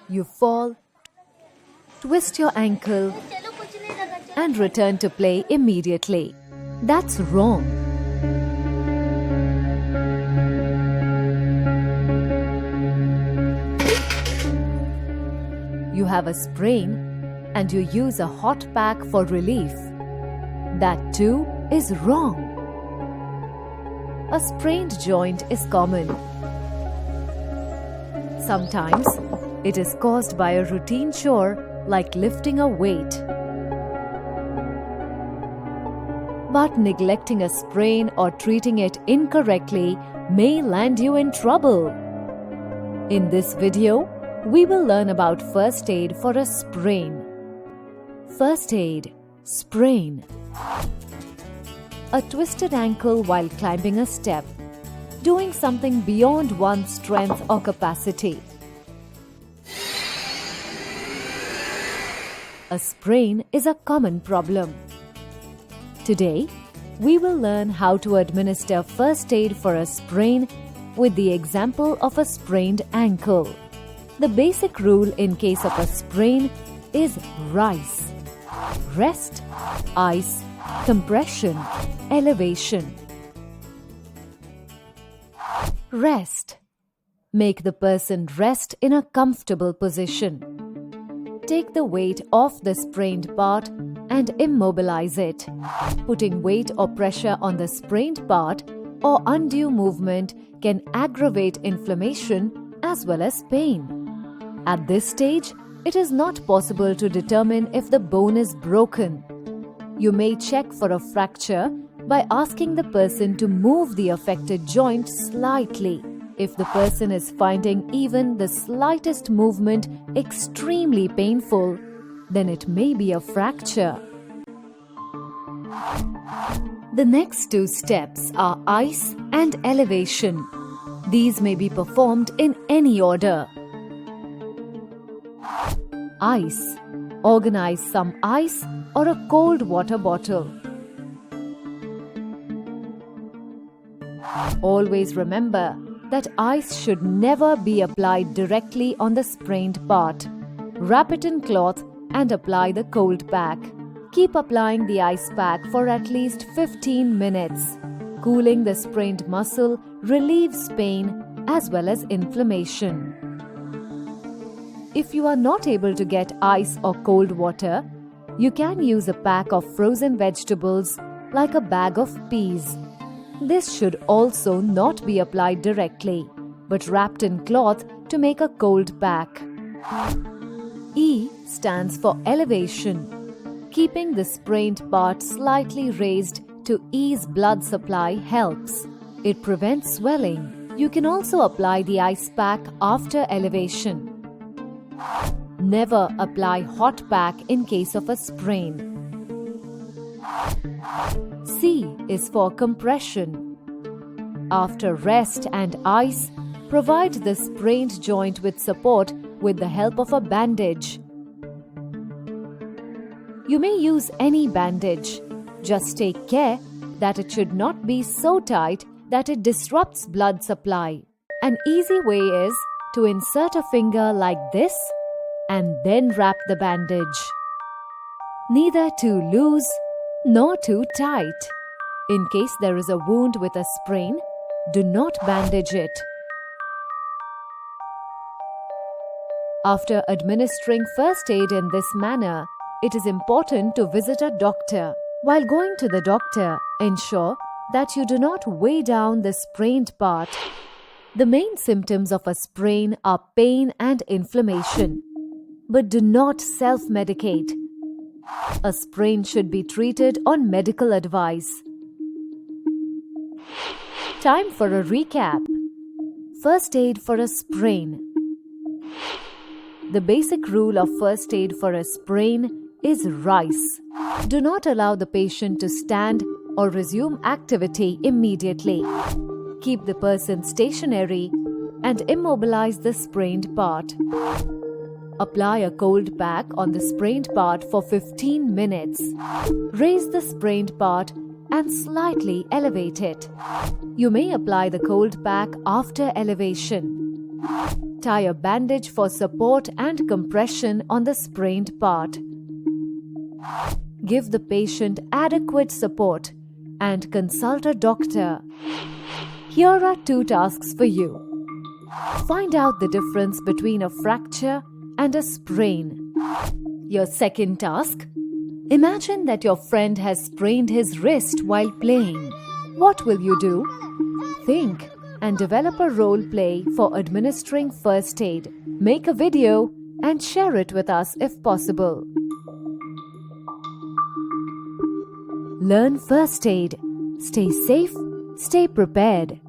You fall, twist your ankle, and return to play immediately. That's wrong. You have a sprain and you use a hot pack for relief. That too is wrong. A sprained joint is common. Sometimes it is caused by a routine chore like lifting a weight. But neglecting a sprain or treating it incorrectly may land you in trouble. In this video, we will learn about first aid for a sprain. First aid, sprain. A twisted ankle while climbing a step, doing something beyond one's strength or capacity. A sprain is a common problem. Today, we will learn how to administer first aid for a sprain with the example of a sprained ankle. The basic rule in case of a sprain is RICE. Rest, ice, compression, elevation. Rest. Make the person rest in a comfortable position. Take the weight off the sprained part and immobilize it. Putting weight or pressure on the sprained part or undue movement can aggravate inflammation as well as pain. At this stage, it is not possible to determine if the bone is broken. You may check for a fracture by asking the person to move the affected joint slightly. If the person is finding even the slightest movement extremely painful, then it may be a fracture. The next two steps are ice and elevation. These may be performed in any order. Ice. Organize some ice or a cold water bottle. Always remember that ice should never be applied directly on the sprained part. Wrap it in cloth and apply the cold pack. Keep applying the ice pack for at least 15 minutes. Cooling the sprained muscle relieves pain as well as inflammation. If you are not able to get ice or cold water, you can use a pack of frozen vegetables like a bag of peas. This should also not be applied directly, but wrapped in cloth to make a cold pack. E stands for elevation. Keeping the sprained part slightly raised to ease blood supply helps. It prevents swelling. You can also apply the ice pack after elevation. Never apply hot pack in case of a sprain. C is for compression. After rest and ice, provide the sprained joint with support with the help of a bandage. You may use any bandage. Just take care that it should not be so tight that it disrupts blood supply. An easy way is to insert a finger like this and then wrap the bandage. Neither too loose nor too tight. In case there is a wound with a sprain, do not bandage it. After administering first aid in this manner, it is important to visit a doctor. While going to the doctor, ensure that you do not weigh down the sprained part. The main symptoms of a sprain are pain and inflammation. But do not self-medicate. A sprain should be treated on medical advice. Time for a recap. First aid for a sprain. The basic rule of first aid for a sprain is RICE. Do not allow the patient to stand or resume activity immediately. Keep the person stationary and immobilize the sprained part. Apply a cold pack on the sprained part for 15 minutes. Raise the sprained part and slightly elevate it. You may apply the cold pack after elevation. Tie a bandage for support and compression on the sprained part. Give the patient adequate support and consult a doctor. Here are 2 tasks for you. Find out the difference between a fracture and a sprain. Your second task: imagine that your friend has sprained his wrist while playing. What will you do? Think and develop a role play for administering first aid. Make a video and share it with us if possible. Learn first aid. Stay safe, stay prepared.